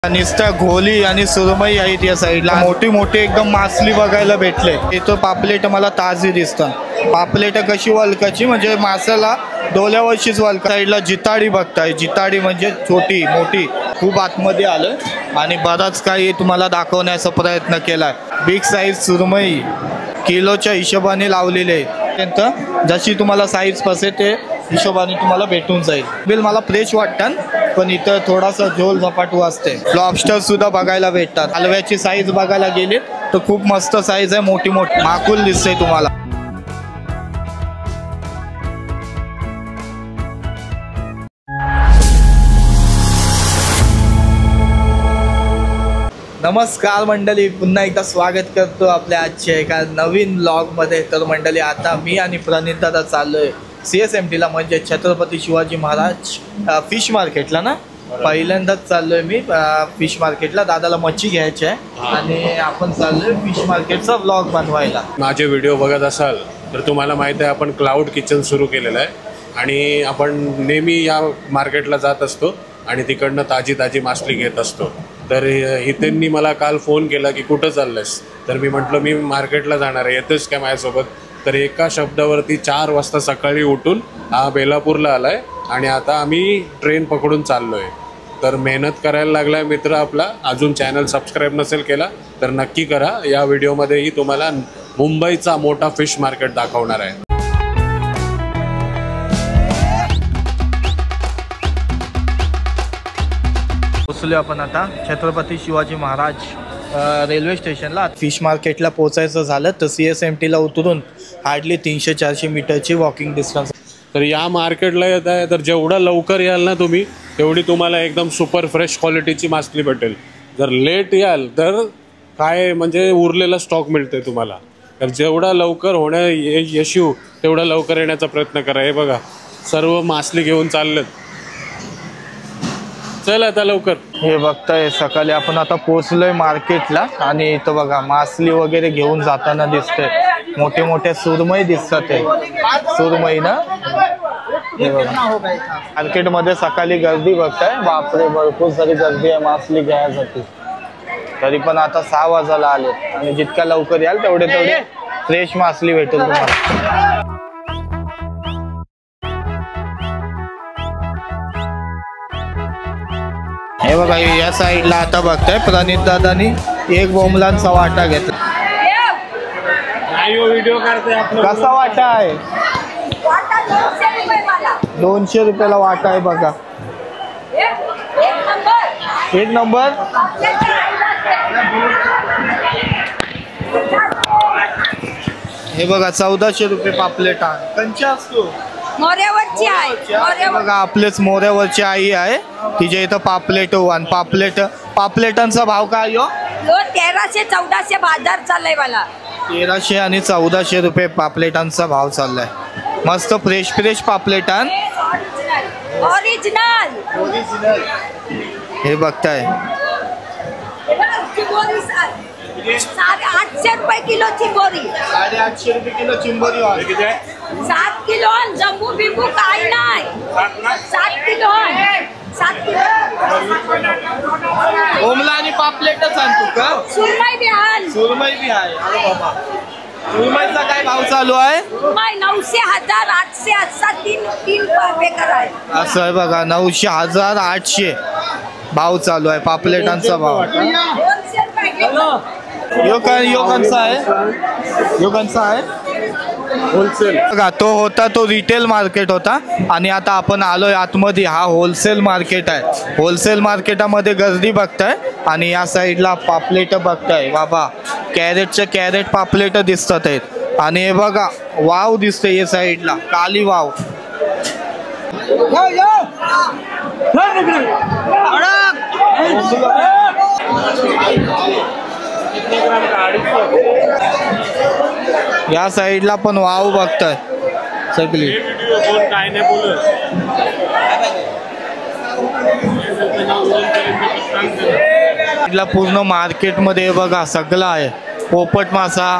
नुसतं घोली आणि सुरमई आहेत या साईडला. मोठी मोठी एकदम मासली बघायला भेटले. इथं पापलेट मला ताजी दिसतात. पापलेट कशी वलकाची म्हणजे मासाला डोल्यावरशीच वलका. साईडला जिताडी बघताय. जिताडी म्हणजे छोटी मोठी. खूप आतमध्ये आलं आणि बराच काही तुम्हाला दाखवण्याचा प्रयत्न केलाय. बिग साईज सुरमई किलोच्या हिशोबाने लावलेले आहेत. जशी तुम्हाला साईज पसेल ते हिशोबाने तुम्हाला भेटून जाईल. बिल मला फ्रेश वाटतं पण इथं थोडासा झोल झपाटू असते. लॉबस्टर सुद्धा बघायला भेटतात. हलव्याची साईज बघायला गेली तर खूप मस्त साईज आहे. मोठी मोठी माकुल दिसते तुम्हाला. नमस्कार मंडळी, पुन्हा एकदा स्वागत करतो आपल्या आजच्या एका नवीन ब्लॉगमध्ये. तर मंडळी आता मी आणि प्रणित दादा चाललोय CSMTला म्हणजे छत्रपती शिवाजी महाराज फिश मार्केटला ना. पहिल्यांदाच चाललोय मी फिश मार्केटला. दादाला मच्छी घ्यायची आहे आणि आपण चाललोय फिश मार्केटचा ब्लॉग बनवायला. माझे व्हिडिओ बघत असाल तर तुम्हाला माहिती आहे आपण क्लाउड किचन सुरू केलेलं आहे आणि आपण नेहमी या मार्केटला जात असतो आणि तिकडनं ताजी ताजी मासली घेत असतो. तर हितेंनी मला काल फोन केला की कुठं चाललंयस, तर मी म्हटलं मी मार्केटला जाणार आहे, येतेस काय माझ्यासोबत. तर एका शब्दावरती 4 वाजता सकाळी उठून हा बेलापूरला आला आहे आणि आता आम्ही ट्रेन पकडून चाललो आहे. तर मेहनत करायला लागला आहे मित्र आपला. अजून चॅनल सबस्क्राईब नसेल केला तर नक्की करा. या व्हिडिओमध्येही तुम्हाला मुंबईचा मोठा फिश मार्केट दाखवणार आहे. पोचलो आपण आता छत्रपती शिवाजी महाराज रेल्वे स्टेशनला. फिश मार्केटला पोचायचं झालं तर CSMTला उतरून हार्डली 300-400 मीटरची वॉकिंग डिस्टन्स. तर या मार्केटला येत आहे तर जेवढा लवकर याल ना तुम्ही तेवढी तुम्हाला एकदम सुपर फ्रेश क्वालिटीची मासली भेटेल. जर लेट याल तर काय म्हणजे उरलेला स्टॉक मिळते तुम्हाला. तर जेवढा लवकर यशू तेवढा लवकर येण्याचा प्रयत्न करा. हे बघा सर्व मासली घेऊन चाललेत. चल आता लवकर. हे बघताय सकाळी आपण आता पोहोचलोय मार्केटला आणि इथं बघा मासली वगैरे घेऊन जाताना दिसते. मोठे मोठे सुरमई दिसतात. ते सुरमई ना. मार्केटमध्ये सकाळी गर्दी बघताय. बापरे भरपूर सारी गर्दी आहे मासली घ्यायसाठी. तरी पण आता 6 वाजायला आले आणि जितक्या लवकर याल तेवढे फ्रेश मासली भेटेल तुम्हाला. हे बघा या साईडला आता बघताय प्रणित दादानी एक बोंबलांचा वाटा घेतला. कसा वाटा आहे? 200 रुपयाला वाटा आहे बघा. एक नंबर. हे बघा 1400 रुपये पापलेट आहे. कंचा असतो मोऱ्यावरची आहे. बघा आपलेच मोऱ्यावरची आई आहे. तिच्या इथं पापलेट आणि पापलेटांचा भाव काय हो? 1300-1400 बाजार चाललाय मला. 1300 आणि 1400 रुपये पापलेटांचा भाव चाललाय. मस्त फ्रेश फ्रेश पापलेटां ओरिजिनल. हे बघताय 800 रुपये किलो चिंबोरी. 850 रुपये किलो चिंबोरी. 7 किलो जम्बू बिंबू काही नाही. 7 किलो 7 किलो ओमला आणि पापलेटच आणतो का? सुरमई बी आहे. सुरमई बी आहे. अरे बाबा सुरमईचा काय भाव चालू आहे? सुरमई 900, 1000, 800 असा 3 बेकार आहे. असं आहे बघा 900, 1000, 800 भाव चालू आहे पापलेटांचा भाव. 200 रुपये. यो कंचा आहे होलसेल. बघा तो होता तो रिटेल मार्केट होता आणि आता आपण आलोय आतमध्ये. हा होलसेल मार्केट आहे. होलसेल मार्केटामध्ये गर्दी बघताय आणि या साईडला पापलेट बघताय. बाबा कॅरेटचे कॅरेट पापलेट दिसतात आहेत आणि हे बघा वाव दिसते या साईडला काली वाव. या साईडला पण वाव बघताय सगळी. पूर्ण मार्केटमध्ये बघा सगळं आहे. पोपट मासा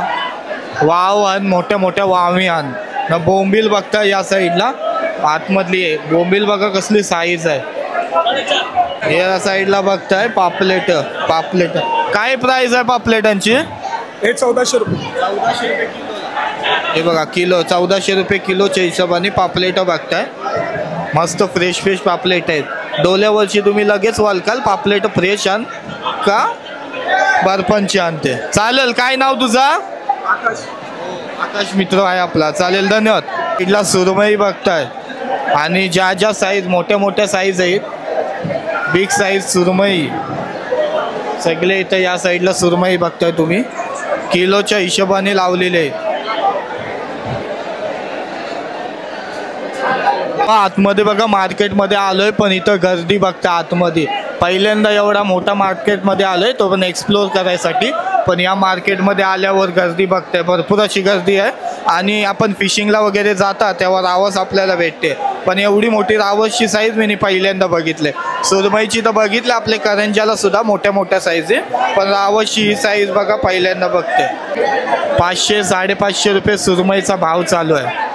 वाव आणि मोठ्या मोठ्या वावी आण ना. बोंबील बघता या साईडला आतमधली आहे. बोंबील बघा कसली साईज आहे. या साईडला बघताय पापलेट. पापलेट काय प्राइस आहे पापलेटांची? हे 1400 रुपये. हे बघा किलो 1400 रुपये किलोच्या हिशोबाने पापलेट बघताय. मस्त फ्रेश फ्रेश पापलेट आहेत. डोल्यावरची तुम्ही लगेच वालकाल पापलेट फ्रेश आण का बर्फांची आणते. चालेल. काय नाव तुझा? आकाश मित्र आहे आपला. चालेल धन्यवाद. इथला सुरमई बघताय आणि ज्या ज्या साईज मोठ्या मोठ्या साईज आहेत बिग साईज सुरमई सगळे इथं या साईडला सुरमई बघताय तुम्ही किलोच्या हिशोबाने लावलेले आहेत. आतमध्ये बघा मार्केटमध्ये आलोय पण इथं गर्दी बघता आतमध्ये. पहिल्यांदा एवढा मोठा मार्केटमध्ये आलोय तो पण एक्सप्लोर करायसाठी. पण या मार्केटमध्ये आल्यावर गर्दी बघताय भरपूर अशी गर्दी आहे. आणि आपण फिशिंगला वगैरे जाता तेव्हा रावस आपल्याला भेटते. पण एवढी मोठी रावसची साईज मी पहिल्यांदा बघितले. सुरमईची तर बघितलं आपले करंजाला सुद्धा मोठ्या मोठ्या साईज आहे पण रावसची ही साईज बघा पहिल्यांदा बघते. 500 550 रुपये सुरमईचा भाव चालू आहे.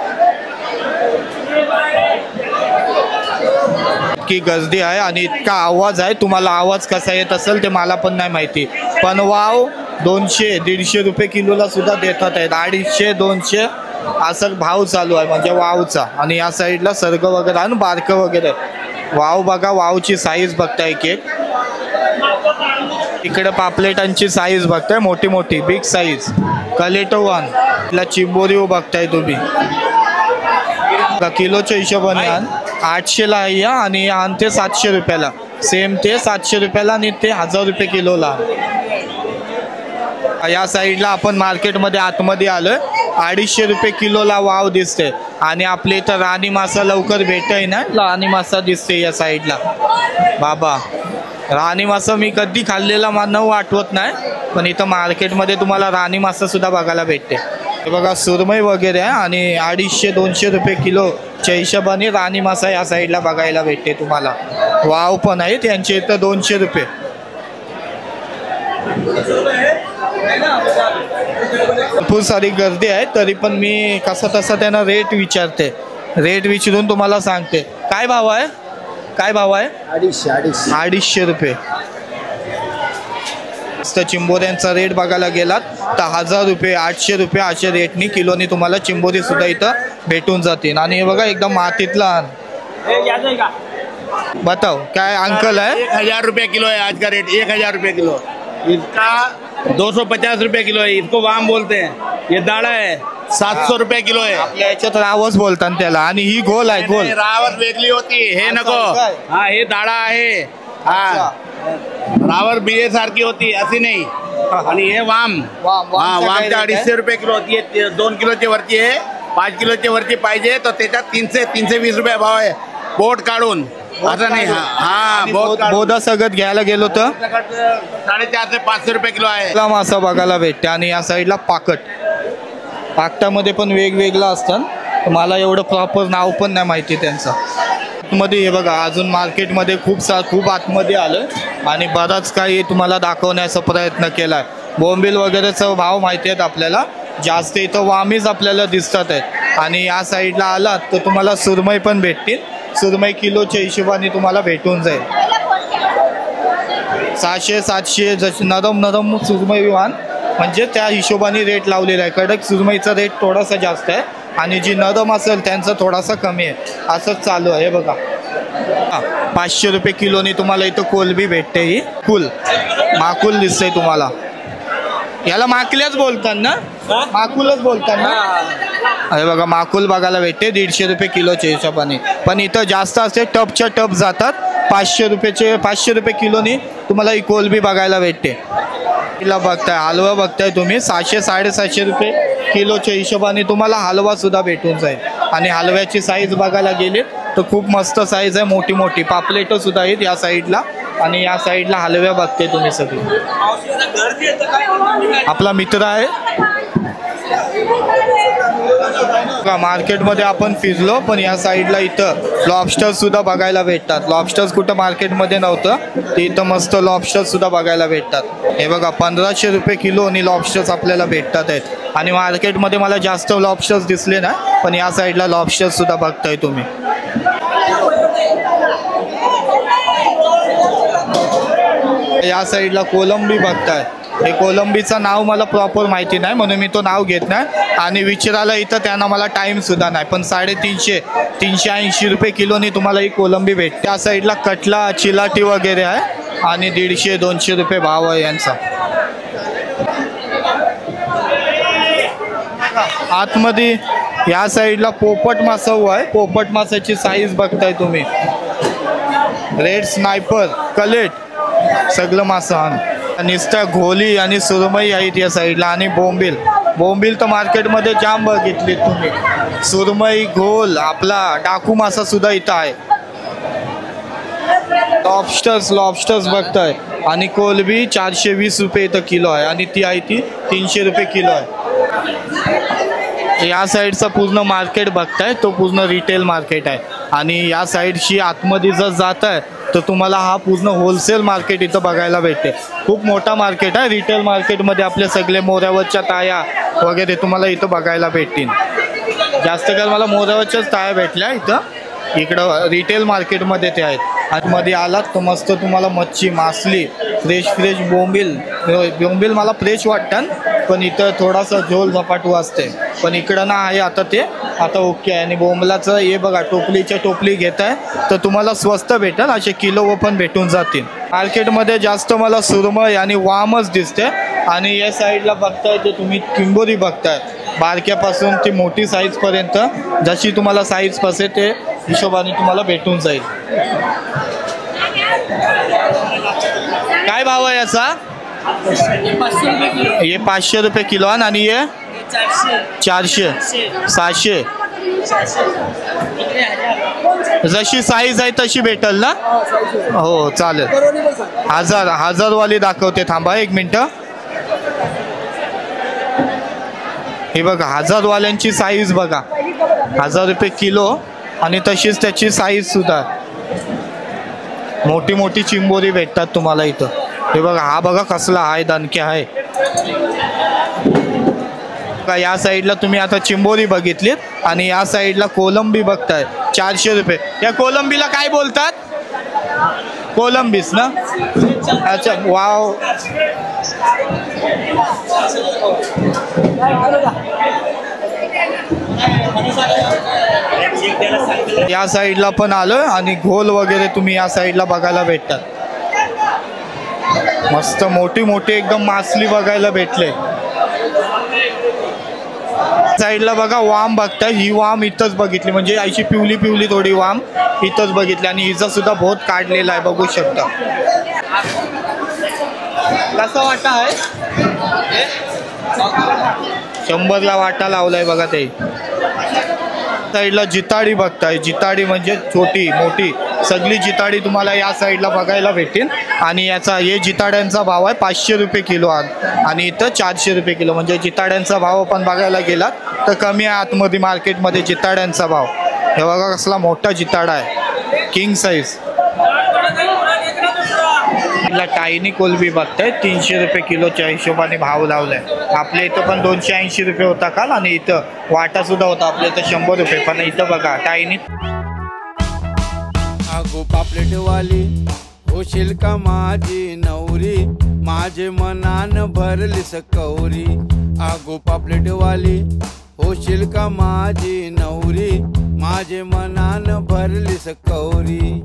की गर्दी आहे आणि इतका आवाज आहे. तुम्हाला आवाज कसा येत असेल ते मला पण नाही माहिती. पण वाव 200-150 रुपये किलोला सुद्धा देतात आहेत. 250-200 असं भाव चालू आहे म्हणजे वावचा. आणि या साईडला सर्ग वगैरे आणि बारकं वगैरे. वाव बघा वावची साईज बघताय एक. इकडे पापलेटांची साईज बघताय मोठी मोठी बिग साईज. कलेटोवान तिला चिंबोरी बघताय तुम्ही किलोच्या हिशोबाने आण. 800ला आहे या आणि आणते 700 रुपयाला. सेम ते 700 रुपयाला आणि ते 1000 रुपये किलोला. या साईडला आपण मार्केटमध्ये आतमध्ये आलोय. 250 रुपये किलोला वाव दिसते. आणि आपले इथं राणी मासा लवकर भेटय ना. राणी मासा दिसते या साईडला. बाबा राणी मासा मी कधी खाल्लेला नाव आठवत नाही पण इथं मार्केटमध्ये तुम्हाला राणी मासा सुद्धा बघायला भेटते. हे बघा सुरमई वगैरे आहे आणि 250-200 रुपये किलोच्या हिशोबाने राणी मासा या साईडला बघायला भेटते तुम्हाला. वाव पण आहेत यांचे इथं 200 रुपये. भरपूर सारी गर्दी आहे तरी पण मी कसा तसा त्यांना रेट विचारते. रेट विचारून तुम्हाला सांगते. काय भाव आहे? काय भाव आहे? 250 रुपये. चिंबोऱ्यांचा रेट बघायला गेलात तर 1000 रुपये 800 रुपये अशा रेटनी किलोनी तुम्हाला चिंबोरी सुद्धा इथं भेटून जातील. आणि हे बघा एकदम मातीतला. बताओ काय अंकल है? 1000 रुपये किलो है आज का रेट. 1000 रुपये किलो. इसका 250 रुपये किलो है. इसको वाम बोलते हैं. ये दाड़ा है 700 रुपये किलो है. आपल्या याच्यात रावस बोलतात त्याला. आणि ही गोल आहे गोल. रावस वेगळी होती हे नको. हा हे दाड़ा आहे. हा रावस बिये सारखी होती अशी नाही. आणि हे वाम. हा वामच्या 250 रुपये किलो होती. 2 किलोची वरती आहे. 5 किलोची वरती पाहिजे तर त्याच्यात 300-320 रुपये भाव आहे बोट काढून. असं नाही. हा बोधा सगळं घ्यायला गेलो तर 450-500 रुपये किलो आहे. मासा बघायला भेटते. आणि या साईडला पाकट. पाकटामध्ये पण वेगवेगळं असतं. मला एवढं प्रॉपर नाव पण नाही माहिती त्यांचं. मध्ये हे बघा अजून मार्केटमध्ये खूप आतमध्ये आलं आणि बराच काही तुम्हाला दाखवण्याचा प्रयत्न केला. बोंबील वगैरेचा भाव माहिती आहेत आपल्याला. जास्त इथं वामीच आपल्याला दिसतात आहेत. आणि या साईडला आलात तर तुम्हाला सुरमई पण भेटतील. सुरमई किलोच्या हिशोबाने तुम्हाला भेटून जाईल. 600-700 जशी नरम सुरमई विमान म्हणजे त्या हिशोबाने रेट लावलेला आहे. कडक सुरमईचा रेट थोडासा जास्त आहे आणि जी नरम असेल त्यांचा थोडासा कमी आहे. असंच चालू आहे. बघा 500 रुपये किलोनी तुम्हाला इथं कोलबी भेटते. ही माकुल दिसतंय तुम्हाला. याला माकल्याच बोलतात ना. माकुलच बोलतात ना. अरे बघा माकुल बघायला भेटते 150 रुपये किलोच्या हिशोबाने. पण इथं जास्त असते टपच्या टप जातात. 500 रुपये किलोनी तुम्हाला ही कोलबी बघायला भेटते. तिला बघताय हलवा बघताय तुम्ही 700-750 रुपये किलोच्या हिशोबाने तुम्हाला हलवा सुद्धा भेटून जाईल. आणि हलव्याची साईज बघायला गेली तर खूप मस्त साईज आहे. मोठी मोठी पापलेट सुद्धा आहेत या साईडला. आणि या साईडला हलव्या बघते तुम्ही सगळी. आपला मित्र आहे. मार्केटमध्ये आपण फिरलो पण या साईडला इथं लॉबस्टर सुद्धा बघायला भेटतात. लॉबस्टर्स कुठं मार्केटमध्ये नव्हतं ते इथं मस्त लॉबस्टर्स सुद्धा बघायला भेटतात. हे बघा 1500 रुपये किलो आणि लॉबस्टर्स आपल्याला भेटतात आहेत. आणि मार्केटमध्ये मला जास्त लॉबस्टर्स दिसले ना पण या साईडला लॉबस्टर्स सुद्धा बघताय तुम्ही. या साईडला कोलंबी बघताय. हे कोलंबीचं नाव मला प्रॉपर माहिती नाही म्हणून मी तो नाव घेत नाही आणि विचारायला इथं त्यांना मला टाईम सुद्धा नाही. पण 350 380 रुपये किलोनी तुम्हाला ही कोलंबी भेटते. त्या साईडला कटला चिलाटी वगैरे आहे आणि 150 200 रुपये भाव आहे यांचा. आतमध्ये या साईडला पोपट मासा आहे. पोपट मासाची साईज बघताय तुम्ही. रेड स्नायपर कलेट सगळं मासा. नुसत्या घोली आणि सुरमई आहेत या साईडला आणि बोंबील तर मार्केटमध्ये जाम बघितली तुम्ही. सुरमई घोल आपला डाकू मासा सुद्धा इथं आहे. लॉबस्टर्स बघताय आणि कोलबी 420 रुपये इथं किलो आहे आणि ती आहे ती 300 रुपये किलो आहे. या साईडचा पूर्ण मार्केट बघताय तो पूर्ण रिटेल मार्केट आहे आणि या साईडची आतमध्ये जर जात आहे तर तुम्हाला हा पूर्ण होलसेल मार्केट इथं बघायला भेटते. खूप मोठा मार्केट आहे. रिटेल मार्केटमध्ये आपले सगळे मोऱ्यावरच्या ताया वगैरे तुम्हाला इथं बघायला भेटतील. जास्त कर मला मोऱ्यावरच्याच ताया भेटल्या इथं. इकडं रिटेल मार्केटमध्ये ते आहेत. आतमध्ये आलात तर मस्त तुम्हाला मच्छी मासली फ्रेश बोंबील मला फ्रेश वाटतं पण इथं थोडासा झोल झपाटू असते पण इकडं ना आहे आता ओके आहे. आणि बोंबलाचं हे बघा टोपली घेत आहे तर तुम्हाला स्वस्त भेटेल. असे किलो पण भेटून जातील. मार्केटमध्ये जास्त मला सुरमई आणि वामच दिसते आणि या साईडला बघताय ते तुम्ही चिंबोरी बघताय. बारक्यापासून ती मोठी साईजपर्यंत जशी तुम्हाला साईज पसेल ते हिशोबाने तुम्हाला भेटून जाईल. काय भाव आहे याचा? हे 500 रुपये किलो आणि हे 400 600. जशी साईज आहे तशी भेटेल ना? हो चालेल. 1000 वाली दाखवते. थांबा 1 मिनटं. हे बघा 1000 वाल्यांची साईज बघा. 1000 रुपये किलो आणि तशीच त्याची साईज सुद्धा. मोठी चिंबोरी भेटतात तुम्हाला इथं. हे बघा हा बघा कसला आहे दणके आहे. या साईडला तुम्ही आता चिंबोरी बघितलीत आणि या साईडला कोलंबी बघताय 400 रुपये. या कोलंबीला काय बोलतात? कोलंबीस ना? अच्छा वाव. या साईडला पण आलोय आणि घोल वगैरे तुम्ही या साईडला बघायला भेटतात. मस्त मोठी एकदम मासली बघायला भेटले. साईडला बघा वाम बघताय. ही वाम इथंच बघितली म्हणजे अशी पिवली थोडी वाम इथंच बघितली आणि हिचा सुद्धा बहुत काढलेला आहे बघू शकता. कसा वाटा आहे? 100ला वाटा लावलाय बघा. ते साईडला जिताडी बघताय. जिताडी म्हणजे छोटी मोठी सगळी जिताडी तुम्हाला या साईडला बघायला भेटेल आणि याचा हे जिताड्यांचा भाव आहे 500 रुपये किलो आणि इथं 400 रुपये किलो. म्हणजे जिताड्यांचा भाव पण बघायला गेलात तर कमी आहे आतमध्ये मार्केटमध्ये जिताड्यांचा भाव. हे बघा कसला मोठा जिताडा आहे किंग साईज. टायनी कोलबी बघताय 300 रुपये किलोच्या हिशोबाने भाव लावलाय. आपल्या इथं पण 280 रुपये होता काल आणि इथं वाटा सुद्धा होता आपल्या इथं 100 रुपये. पण इथं बघा टायनी. अगो पापलेटवाली होशील का माझी नवरी माझे मनान भरलीस कौरी. अगो पापलेटवाली होशील का माझी नवरी माझे मनान भरलीस कौरी.